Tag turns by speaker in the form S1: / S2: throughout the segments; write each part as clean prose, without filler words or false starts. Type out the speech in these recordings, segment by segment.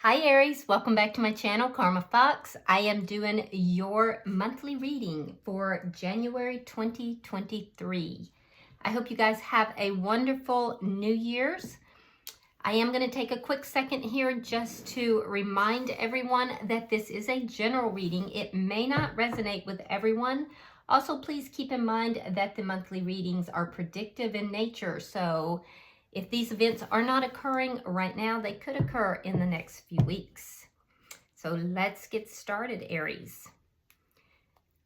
S1: Hi Aries, welcome back to my channel, Karma Fox. I am doing your monthly reading for January 2023. I hope you guys have a wonderful New Year's. I am going to take a quick second here just to remind everyone that this is a general reading. It may not resonate with everyone. Also, please keep in mind that the monthly readings are predictive in nature, so if these events are not occurring right now, they could occur in the next few weeks. So let's get started, Aries.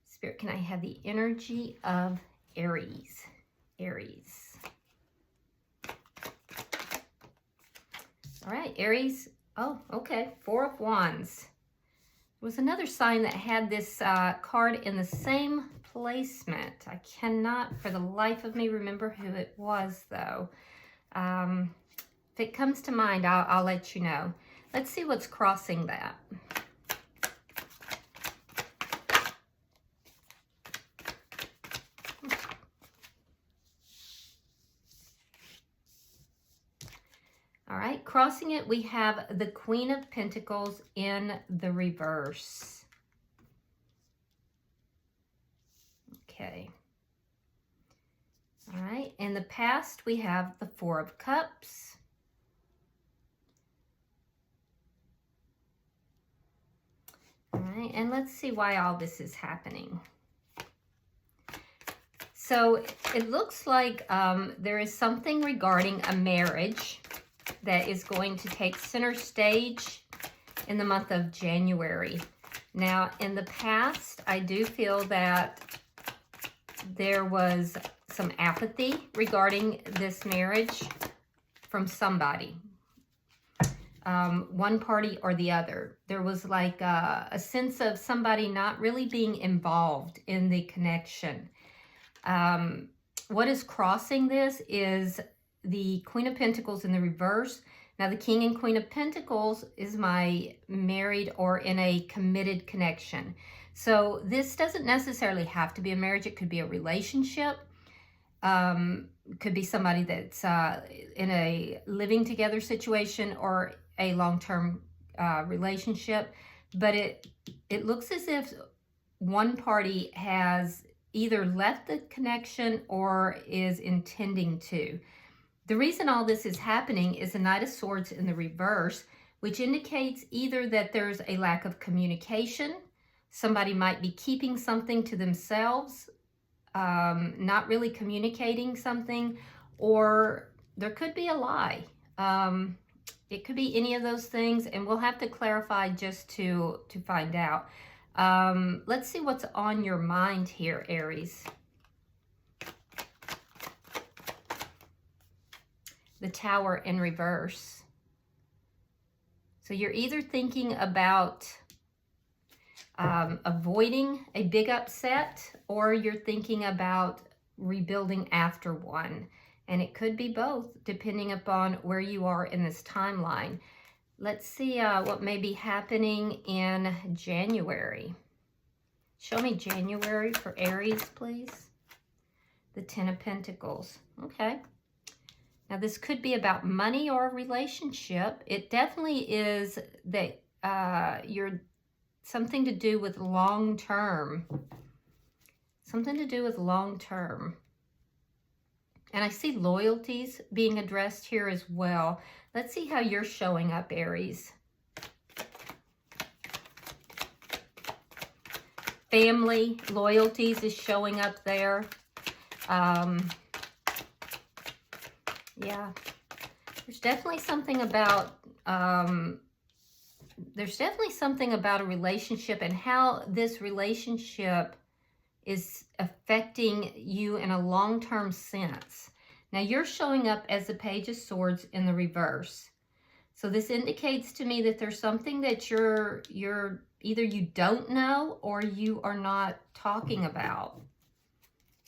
S1: Spirit, can I have the energy of Aries? Aries. All right, Aries. Oh, okay. Four of Wands. There was another sign that had this card in the same placement. I cannot for the life of me remember who it was, though. If it comes to mind, I'll let you know. Let's see what's crossing that. All right, crossing it, we have the Queen of Pentacles in the reverse. Okay. All right, in the past, we have the Four of Cups. All right, and let's see why all this is happening. So it looks like there is something regarding a marriage that is going to take center stage in the month of January. Now, in the past, I do feel that there was some apathy regarding this marriage from somebody, one party or the other. There was like a sense of somebody not really being involved in the connection. What is crossing this is the Queen of Pentacles in the reverse. Now, the King and Queen of Pentacles is my married or in a committed connection. So this doesn't necessarily have to be a marriage. It could be a relationship. Could be somebody that's in a living together situation or a long-term relationship. But it looks as if one party has either left the connection or is intending to. The reason all this is happening is the Knight of Swords in the reverse, which indicates either that there's a lack of communication, somebody might be keeping something to themselves, not really communicating something, or there could be a lie. It could be any of those things, and we'll have to clarify just to find out. Let's see what's on your mind here, Aries. The Tower in reverse. So you're either thinking about avoiding a big upset, or you're thinking about rebuilding after one. And it could be both, depending upon where you are in this timeline. Let's see what may be happening in January. Show me January for Aries, please. The Ten of Pentacles. Okay. Now, this could be about money or a relationship. It definitely is that you're something to do with long-term. Something to do with long-term. And I see loyalties being addressed here as well. Let's see how you're showing up, Aries. Family loyalties is showing up there. Yeah, there's definitely something about a relationship and how this relationship is affecting you in a long-term sense. Now, you're showing up as the Page of Swords in the reverse. So this indicates to me that there's something that you're either you don't know or you are not talking about.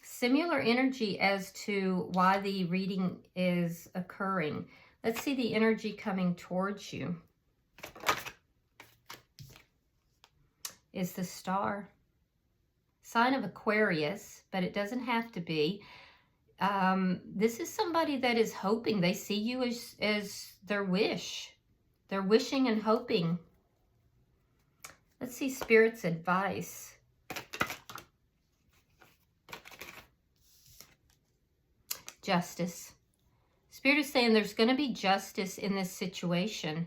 S1: Similar energy as to why the reading is occurring. Let's see the energy coming towards you. Is the Star. Sign of Aquarius, but it doesn't have to be. This is somebody that is hoping. They see you as their wish. They're wishing and hoping. Let's see Spirit's advice. Justice. Spirit is saying there's going to be justice in this situation.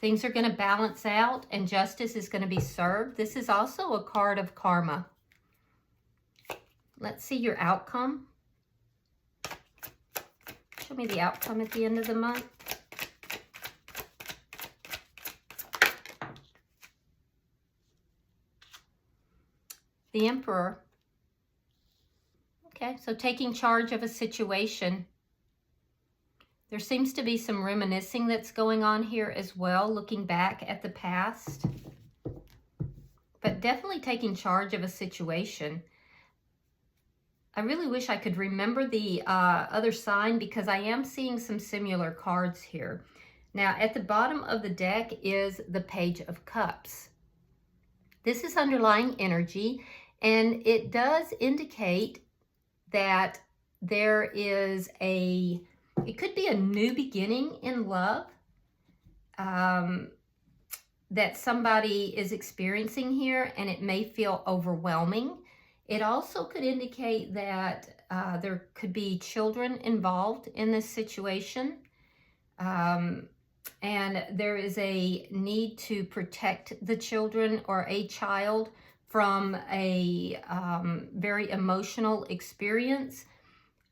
S1: Things are going to balance out and justice is going to be served. This is also a card of karma. Let's see your outcome. Show me the outcome at the end of the month. The Emperor. Okay, so taking charge of a situation. There seems to be some reminiscing that's going on here as well, looking back at the past. But definitely taking charge of a situation. I really wish I could remember the other sign because I am seeing some similar cards here. Now, at the bottom of the deck is the Page of Cups. This is underlying energy, and it does indicate that there is it could be a new beginning in love that somebody is experiencing here, and it may feel overwhelming. It also could indicate that there could be children involved in this situation. And there is a need to protect the children or a child from a very emotional experience.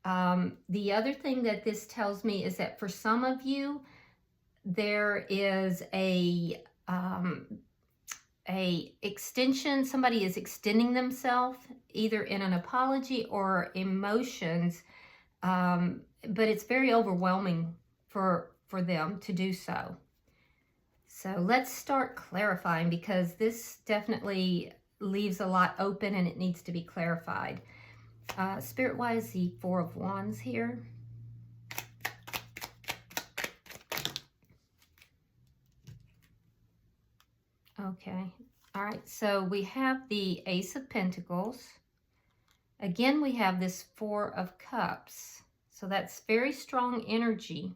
S1: The other thing that this tells me is that for some of you, there is a extension. Somebody is extending themselves either in an apology or emotions, but it's very overwhelming for them to do so. So let's start clarifying, because this definitely leaves a lot open and it needs to be clarified. Spirit-wise, the Four of Wands here. Okay. All right. So we have the Ace of Pentacles. Again, we have this Four of Cups. So that's very strong energy.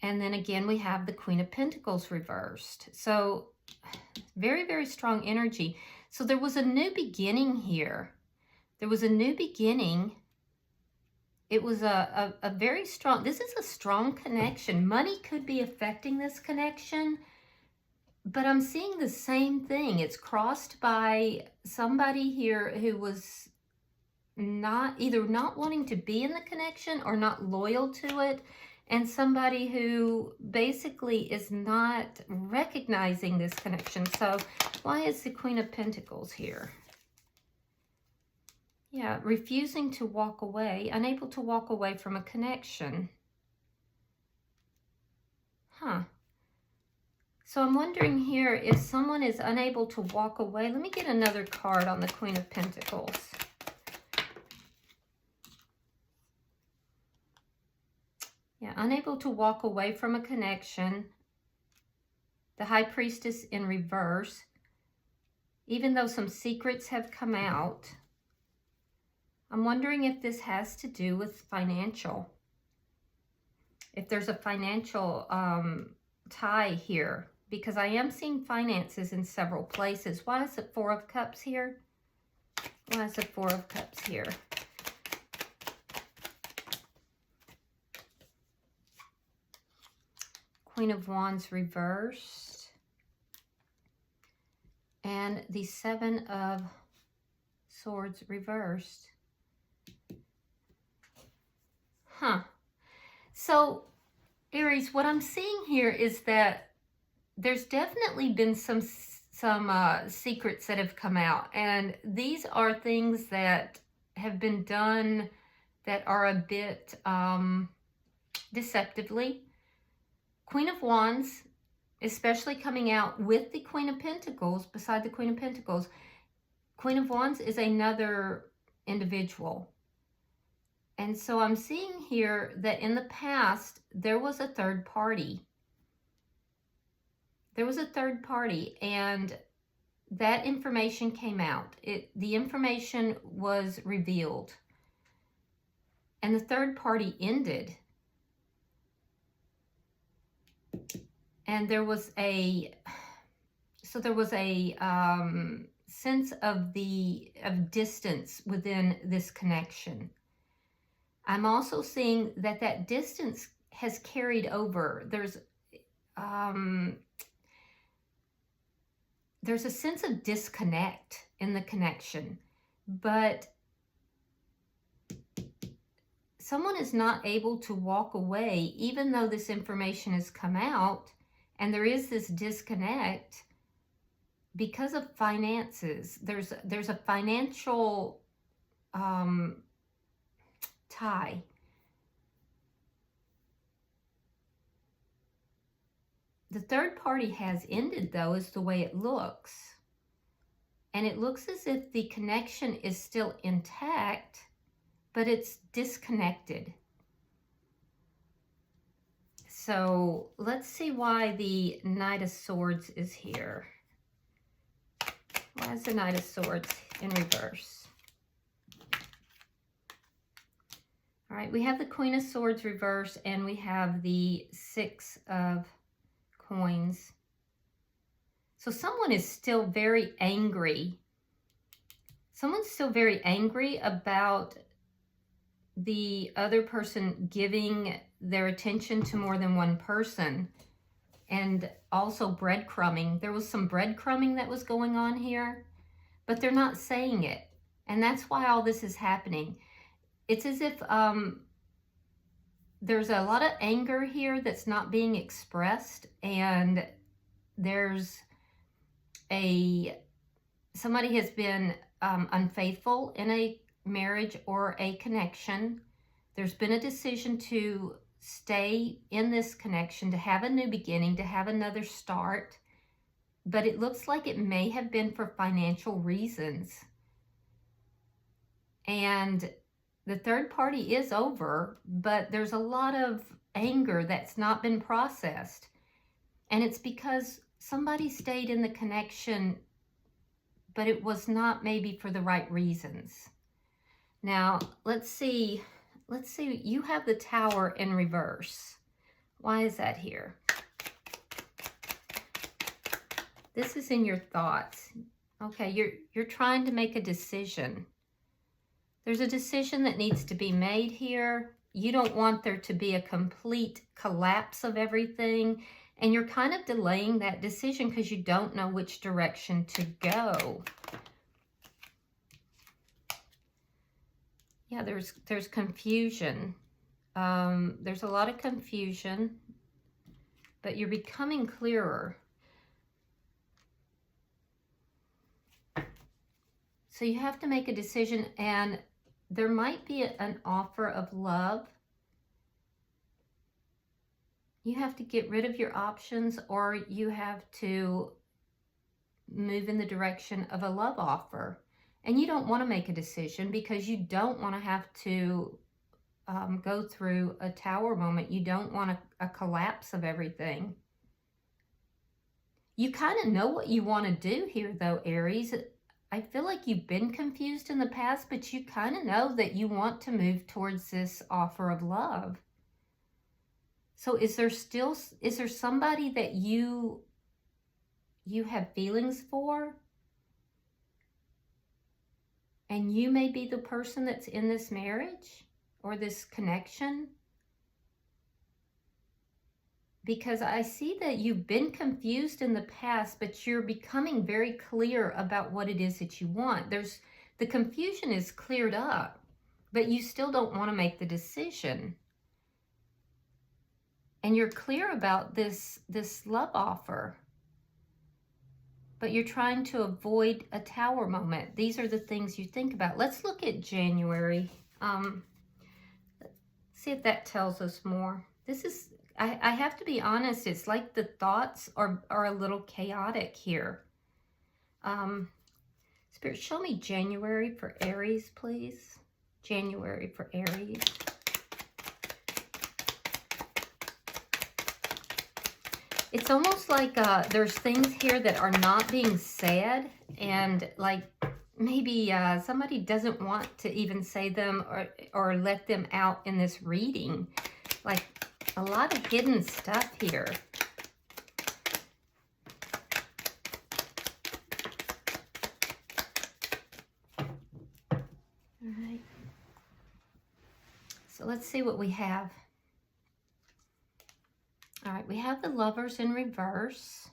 S1: And then again, we have the Queen of Pentacles reversed. So very, very strong energy. So there was a new beginning here. There was a new beginning. It was a very strong, this is a strong connection. Money could be affecting this connection, but I'm seeing the same thing. It's crossed by somebody here who was either not wanting to be in the connection or not loyal to it, and somebody who basically is not recognizing this connection. So why is the Queen of Pentacles here? Yeah, refusing to walk away, unable to walk away from a connection. Huh. So I'm wondering here if someone is unable to walk away. Let me get another card on the Queen of Pentacles. Yeah, unable to walk away from a connection. The High Priestess in reverse. Even though some secrets have come out, I'm wondering if this has to do with financial. If there's a financial tie here, because I am seeing finances in several places. Why is the Four of Cups here? Why is the Four of Cups here? Queen of Wands reversed. And the Seven of Swords reversed. Huh. So, Aries, what I'm seeing here is that there's definitely been some secrets that have come out. And these are things that have been done that are a bit deceptively. Queen of Wands, especially coming out with the Queen of Pentacles, beside the Queen of Pentacles. Queen of Wands is another individual. And so I'm seeing here that in the past, there was a third party. There was a third party, and that information came out. The information was revealed. And the third party ended. And there was a sense of distance within this connection. I'm also seeing that distance has carried over. There's a sense of disconnect in the connection, but someone is not able to walk away, even though this information has come out, and there is this disconnect because of finances. There's a financial tie. The third party has ended, though, is the way it looks. And it looks as if the connection is still intact, but it's disconnected. So let's see why the Knight of Swords is here. Why is the Knight of Swords in reverse? All right, we have the Queen of Swords reverse, and we have the Six of Coins. So someone is still very angry. Someone's still very angry about the other person giving their attention to more than one person, and also breadcrumbing. There was some breadcrumbing that was going on here, but they're not saying it. And that's why all this is happening. It's as if there's a lot of anger here that's not being expressed, and there's somebody has been unfaithful in a marriage or a connection. There's been a decision to stay in this connection, to have a new beginning, to have another start, but it looks like it may have been for financial reasons. And the third party is over, but there's a lot of anger that's not been processed. And it's because somebody stayed in the connection, but it was not maybe for the right reasons. Now, let's see, you have the Tower in reverse. Why is that here? This is in your thoughts. Okay, you're trying to make a decision. There's a decision that needs to be made here. You don't want there to be a complete collapse of everything, and you're kind of delaying that decision because you don't know which direction to go. Yeah, there's confusion. There's a lot of confusion, but you're becoming clearer. So you have to make a decision, and there might be an offer of love. You have to get rid of your options, or you have to move in the direction of a love offer. And you don't want to make a decision because you don't want to have to go through a Tower moment. You don't want a collapse of everything. You kind of know what you want to do here, though, Aries. I feel like you've been confused in the past, but you kind of know that you want to move towards this offer of love. So is there somebody that you have feelings for? And you may be the person that's in this marriage or this connection? Because I see that you've been confused in the past, but you're becoming very clear about what it is that you want. The confusion is cleared up, but you still don't want to make the decision. And you're clear about this love offer, but you're trying to avoid a Tower moment. These are the things you think about. Let's look at January. See if that tells us more. This is, I have to be honest, it's like the thoughts are a little chaotic here. Spirit, show me January for Aries, please. January for Aries. It's almost like there's things here that are not being said, and like maybe somebody doesn't want to even say them or let them out in this reading. Like a lot of hidden stuff here. All right. So let's see what we have. All right, we have the Lovers in reverse.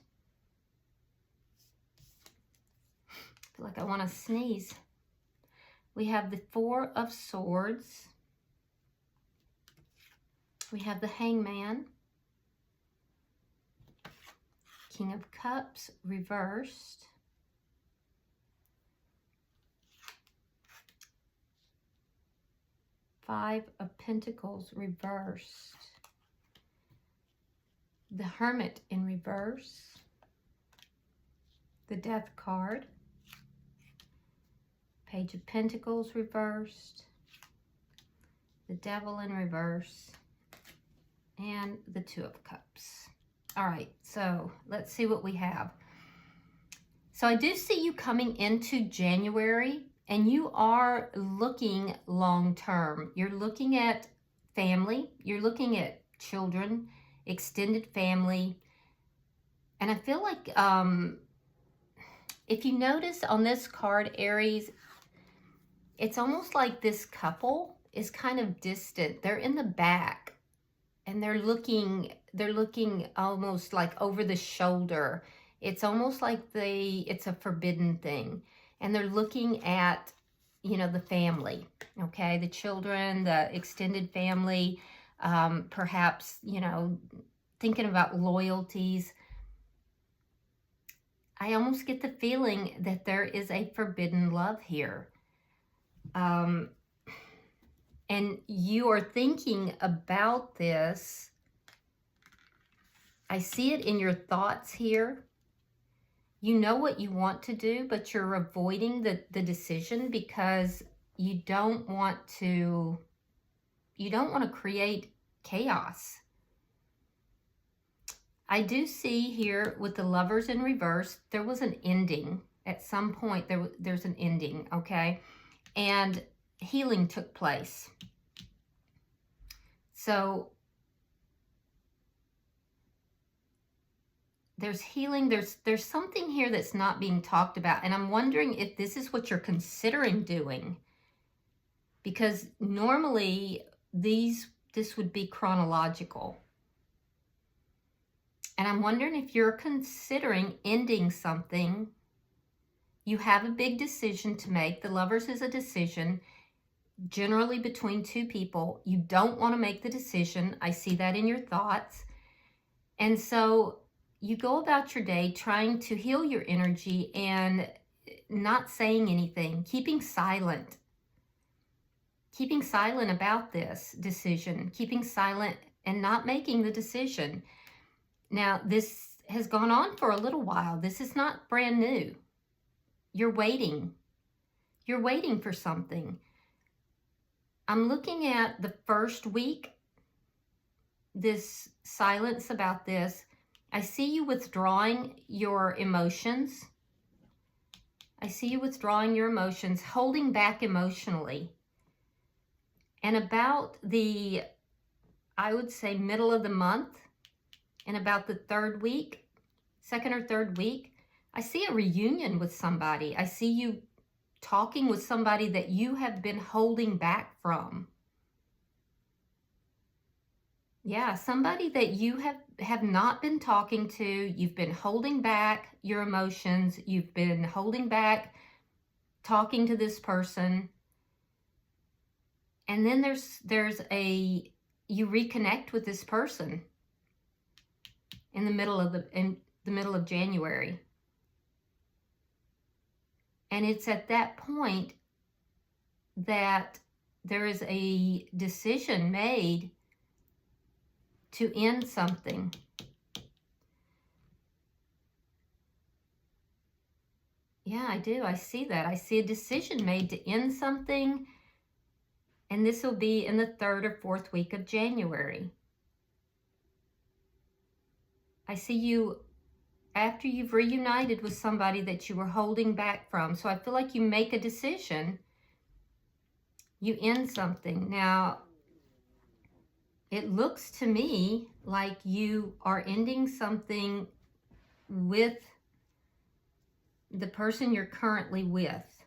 S1: I feel like I want to sneeze. We have the Four of Swords. We have the Hangman. King of Cups reversed. Five of Pentacles reversed. The Hermit in reverse. The Death card. Page of Pentacles reversed. The Devil in reverse. And the Two of Cups. All right, so let's see what we have. So I do see you coming into January, and you are looking long term. You're looking at family. You're looking at children, extended family. And I feel like if you notice on this card, Aries, it's almost like this couple is kind of distant. They're in the back, and they're looking almost like over the shoulder. It's almost like it's a forbidden thing. And they're looking at, you know, the family, okay? The children, the extended family, perhaps, you know, thinking about loyalties. I almost get the feeling that there is a forbidden love here. And you are thinking about this. I see it in your thoughts here. You know what you want to do, but you're avoiding the decision because you don't want to create chaos. I do see here with the Lovers in reverse, there was an ending. At some point, there's an ending, okay? And healing took place. So there's healing, there's something here that's not being talked about, and I'm wondering if this is what you're considering doing, because normally this would be chronological. And I'm wondering if you're considering ending something. You have a big decision to make. The Lovers is a decision, generally between two people. You don't want to make the decision. I see that in your thoughts. And so you go about your day trying to heal your energy and not saying anything, keeping silent about this decision, keeping silent and not making the decision. Now, this has gone on for a little while. This is not brand new. You're waiting. You're waiting for something. I'm looking at the first week, this silence about this. I see you withdrawing your emotions. I see you withdrawing your emotions, holding back emotionally. And about the, I would say, middle of the month, and about the third week, second or third week, I see a reunion with somebody. I see you talking with somebody that you have been holding back from. Yeah, somebody that you have not been talking to. You've been holding back your emotions. You've been holding back talking to this person. And then you reconnect with this person in the middle of January. And it's at that point that there is a decision made to end something. Yeah, I do. I see that. I see a decision made to end something. And this will be in the third or fourth week of January. I see you after you've reunited with somebody that you were holding back from. So I feel like you make a decision. You end something. Now, it looks to me like you are ending something with the person you're currently with.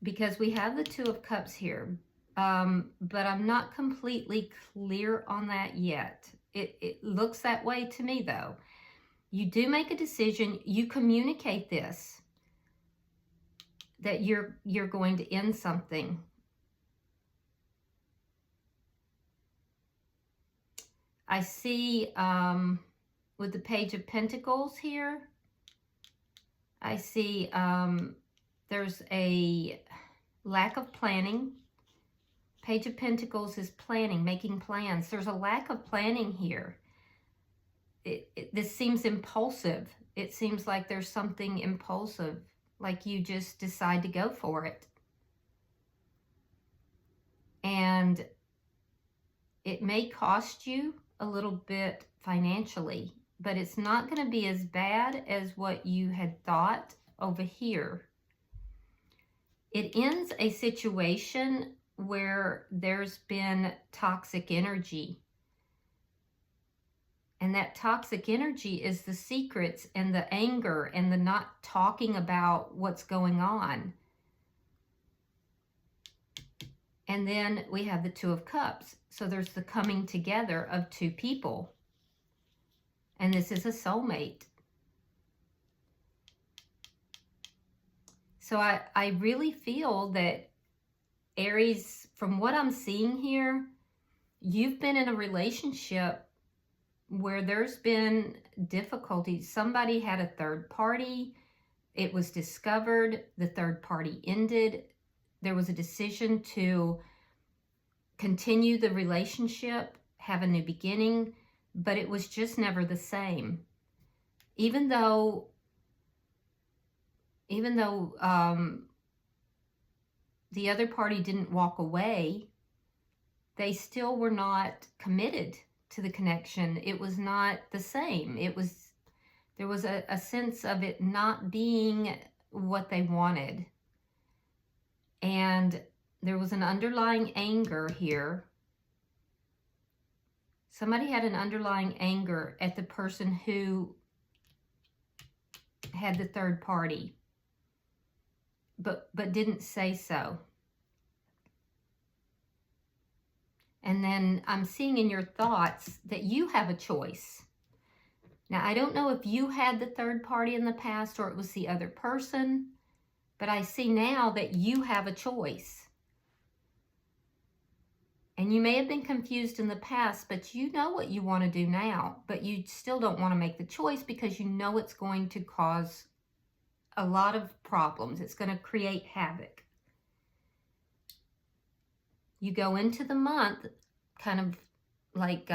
S1: because we have the Two of Cups here, but I'm not completely clear on that yet. It looks that way to me, though. You do make a decision. You communicate this, that you're going to end something. I see with the Page of Pentacles here, I see there's a lack of planning. Page of Pentacles is planning, making plans. There's a lack of planning here. This seems impulsive. It seems like there's something impulsive, like you just decide to go for it. And it may cost you a little bit financially, but it's not going to be as bad as what you had thought over here. It ends a situation where there's been toxic energy. And that toxic energy is the secrets and the anger and the not talking about what's going on. And then we have the Two of Cups. So there's the coming together of two people. And this is a soulmate. So I really feel that, Aries, from what I'm seeing here, you've been in a relationship where there's been difficulties. Somebody had a third party. It was discovered. The third party ended. There was a decision to continue the relationship, have a new beginning, but it was just never the same. Even though the other party didn't walk away, they still were not committed to the connection. It was not the same. There was a sense of it not being what they wanted. And there was an underlying anger here. Somebody had an underlying anger at the person who had the third party, but didn't say so. And then I'm seeing in your thoughts that you have a choice. Now, I don't know if you had the third party in the past or it was the other person, but I see now that you have a choice. And you may have been confused in the past, but you know what you want to do now, but you still don't want to make the choice because you know it's going to cause a lot of problems. It's going to create havoc. You go into the month kind of like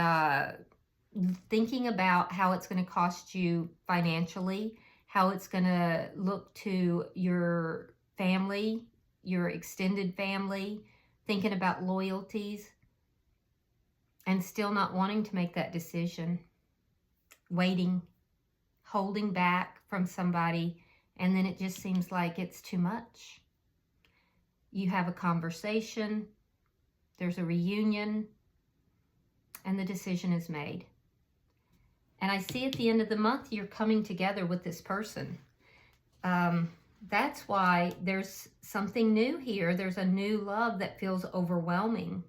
S1: thinking about how it's going to cost you financially, how it's going to look to your family, your extended family, thinking about loyalties, and still not wanting to make that decision, waiting, holding back from somebody, and then it just seems like it's too much. You have a conversation, there's a reunion, and the decision is made. And I see at the end of the month, you're coming together with this person. That's why there's something new here. There's a new love that feels overwhelming.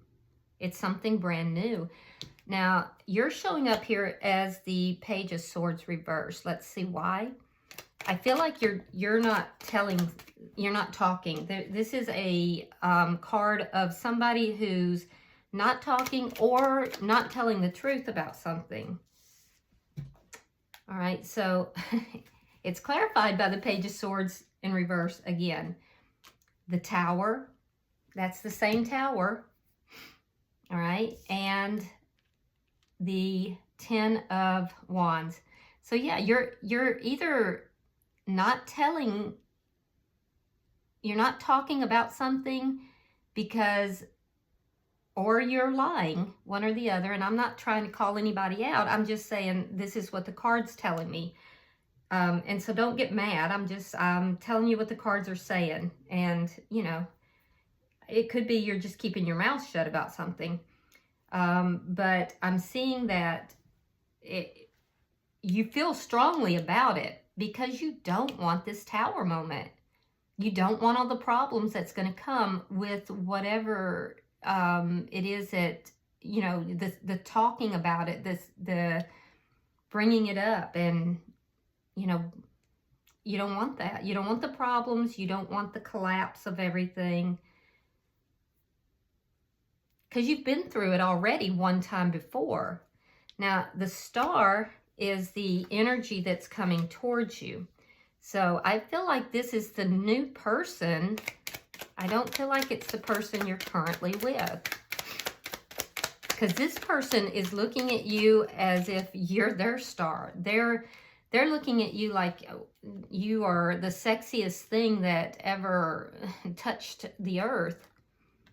S1: It's something brand new. Now, you're showing up here as the Page of Swords reversed. Let's see why. I feel like you're not talking. This is a card of somebody who's not talking or not telling the truth about something. All right, so it's clarified by the Page of Swords in reverse again. The Tower, that's the same Tower. All right, and the Ten of Wands. So yeah, you're either not talking about something because, or you're lying, one or the other. And I'm not trying to call anybody out. I'm just saying this is what the card's telling me. And so don't get mad. I'm telling you what the cards are saying. And, you know, it could be you're just keeping your mouth shut about something. But I'm seeing that you feel strongly about it because you don't want this Tower moment. you don't want all the problems that's going to come with whatever it is that, you know, the talking about it, the bringing it up, and, you know, you don't want that. You don't want the problems. You don't want the collapse of everything, because you've been through it already one time before. Now, the star is the energy that's coming towards you. So I feel like this is the new person. I don't feel like it's the person you're currently with, because this person is looking at you as if you're their star. They're looking at you like you are the sexiest thing that ever touched the earth.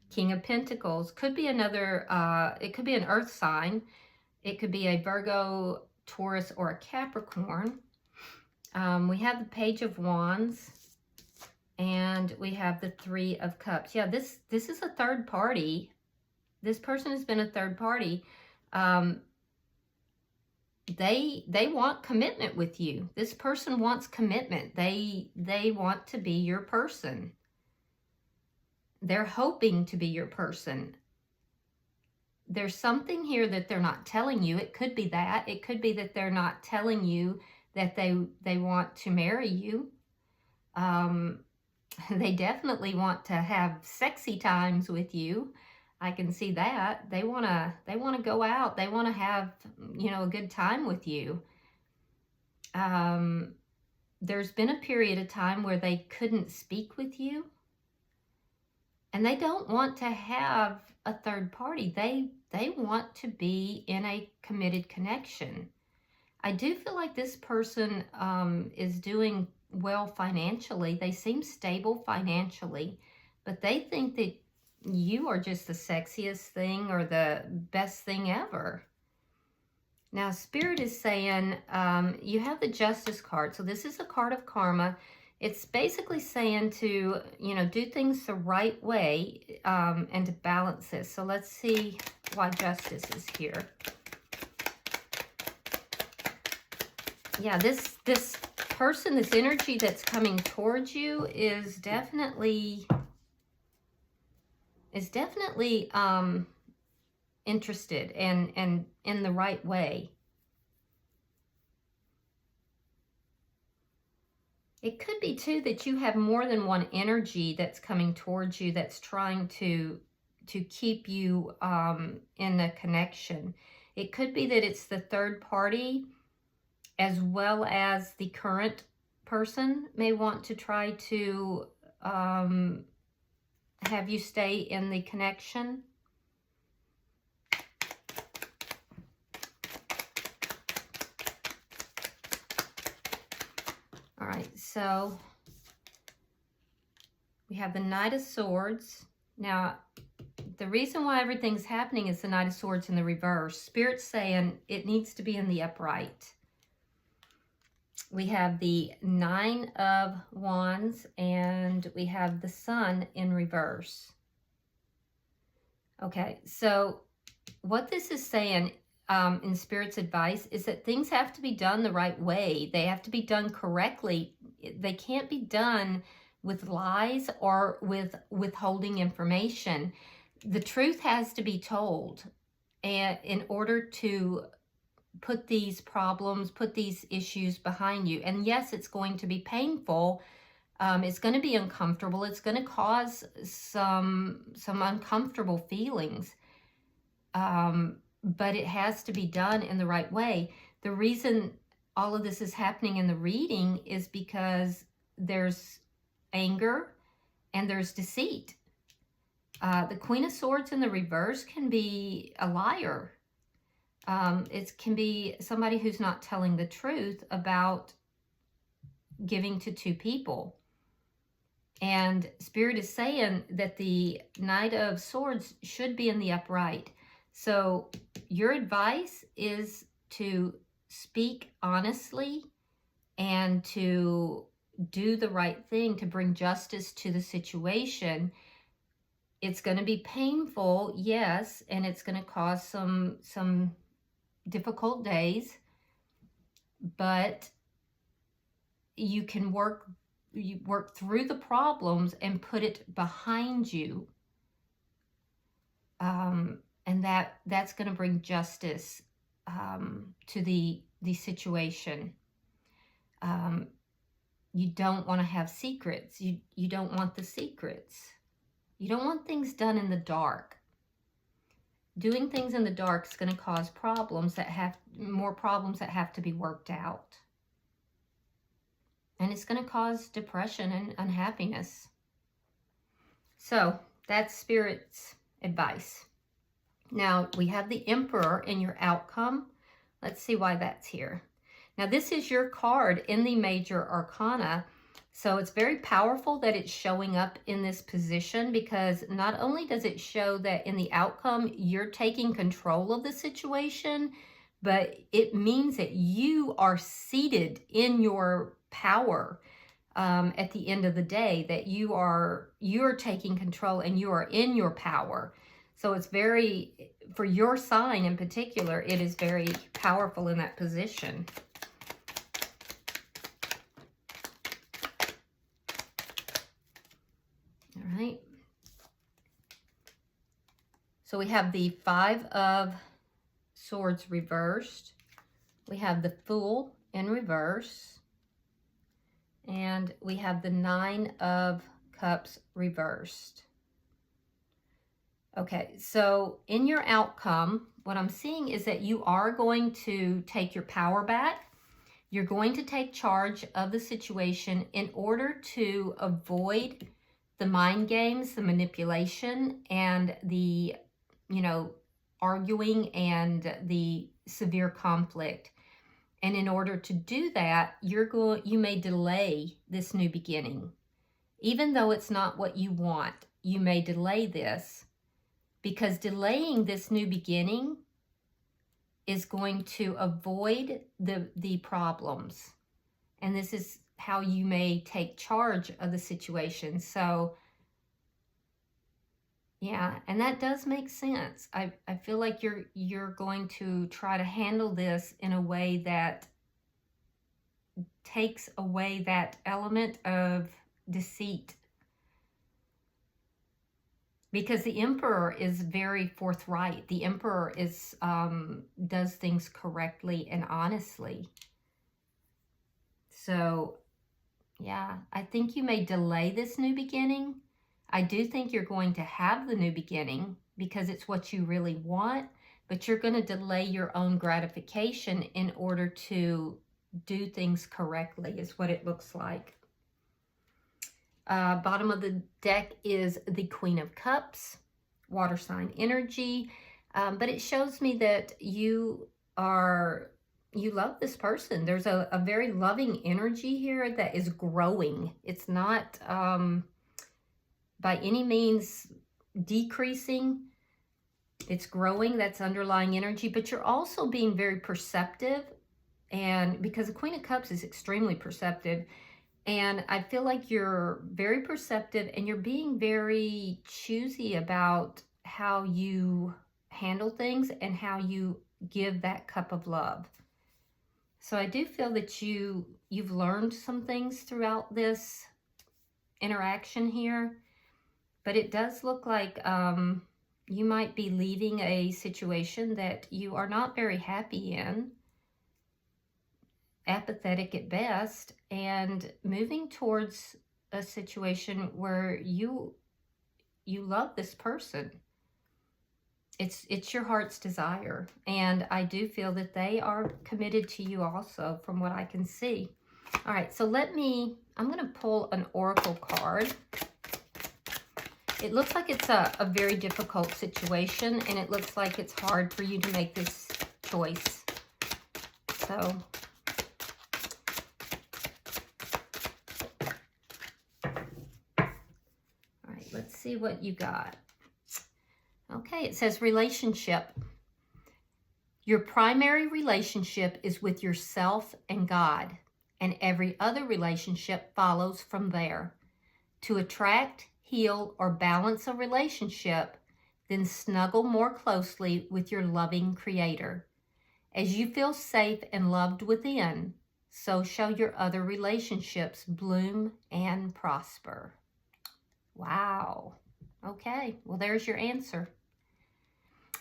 S1: King of Pentacles. Could be another, it could be an earth sign. It could be a Virgo, Taurus, or a Capricorn. We have the Page of Wands, and we have the Three of Cups. Yeah, this is a third party. This person has been a third party. They want commitment with you. This person wants commitment. They want to be your person. They're hoping to be your person. There's something here that they're not telling you. It could be that. It could be that they're not telling you that they want to marry you. They definitely want to have sexy times with you. I can see that. They want to go out. They want to have, you know, a good time with you. There's been a period of time where they couldn't speak with you. And they don't want to have a third party. They want to be in a committed connection. I do feel like this person is doing well financially. They seem stable financially, but they think that you are just the sexiest thing or the best thing ever. Now, Spirit is saying you have the Justice card. So this is a card of karma. It's basically saying to, you know, do things the right way and to balance this. So let's see why Justice is here. Yeah, this person, this energy that's coming towards you is definitely interested and in the right way. It could be, too, that you have more than one energy that's coming towards you that's trying to keep you in a connection. It could be that it's the third party as well as the current person may want to try to have you stay in the connection. All right, so we have the Knight of Swords. Now, the reason why everything's happening is the Knight of Swords in the reverse. Spirit's saying it needs to be in the upright. We have the Nine of Wands, and we have the Sun in reverse. Okay, so what this is saying in Spirit's advice is that things have to be done the right way. They have to be done correctly. They can't be done with lies or with withholding information. The truth has to be told, and in order to put these problems, put these issues behind you. And yes, it's going to be painful. It's going to be uncomfortable. It's going to cause some uncomfortable feelings. But it has to be done in the right way. The reason all of this is happening in the reading is because there's anger and there's deceit. The Queen of Swords in the reverse can be a liar. It can be somebody who's not telling the truth about giving to two people. And Spirit is saying that the Knight of Swords should be in the upright. So your advice is to speak honestly and to do the right thing to bring justice to the situation. It's going to be painful, yes, and it's going to cause some difficult days, but you can work you work through the problems and put it behind you. And that's going to bring justice to the situation. You don't want to have secrets. You don't want the secrets. You don't want things done in the dark. Doing things in the dark is going to cause problems that have to be worked out. And it's going to cause depression and unhappiness. So that's Spirit's advice. Now we have the Emperor in your outcome. Let's see why that's here. Now this is your card in the Major Arcana. So it's very powerful that it's showing up in this position, because not only does it show that in the outcome you're taking control of the situation, but it means that you are seated in your power at the end of the day, that you're taking control and you are in your power. So it's very, for your sign in particular, it is very powerful in that position. All right. So we have the Five of Swords reversed. We have the Fool in reverse. And we have the Nine of Cups reversed. Okay, so in your outcome, what I'm seeing is that you are going to take your power back. You're going to take charge of the situation in order to avoid the mind games, the manipulation, and the, arguing and the severe conflict. And in order to do that, you may delay this new beginning. Even though it's not what you want, you may delay this, because delaying this new beginning is going to avoid the problems. And this is how you may take charge of the situation. So, yeah, and that does make sense. I feel like you're going to try to handle this in a way that takes away that element of deceit. Because the Emperor is very forthright. The Emperor does things correctly and honestly. So, yeah, I think you may delay this new beginning. I do think you're going to have the new beginning because it's what you really want, but you're going to delay your own gratification in order to do things correctly, is what it looks like. Bottom of the deck is the Queen of Cups, water sign energy, but it shows me that you love this person. There's a very loving energy here that is growing. It's not by any means decreasing. It's growing. That's underlying energy, but you're also being very perceptive, and because the Queen of Cups is extremely perceptive. And I feel like you're very perceptive and you're being very choosy about how you handle things and how you give that cup of love. So I do feel that you've learned some things throughout this interaction here, but it does look like you might be leaving a situation that you are not very happy in, apathetic at best, and moving towards a situation where you love this person. It's your heart's desire, and I do feel that they are committed to you also, from what I can see. All right, so I'm going to pull an oracle card. It looks like it's a very difficult situation, and it looks like it's hard for you to make this choice. So let's see what you got. Okay, it says relationship. Your primary relationship is with yourself and God, and every other relationship follows from there. To attract, heal, or balance a relationship, then snuggle more closely with your loving Creator. As you feel safe and loved within, so shall your other relationships bloom and prosper. Wow. Okay, well, there's your answer.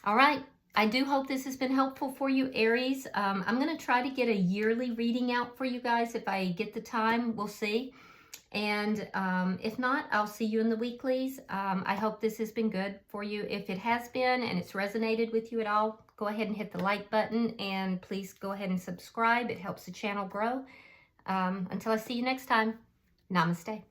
S1: All right. I do hope this has been helpful for you, Aries. I'm going to try to get a yearly reading out for you guys if I get the time. We'll see. And if not, I'll see you in the weeklies. I hope this has been good for you. If it has been and it's resonated with you at all, go ahead and hit the like button. And please go ahead and subscribe. It helps the channel grow. Until I see you next time, namaste.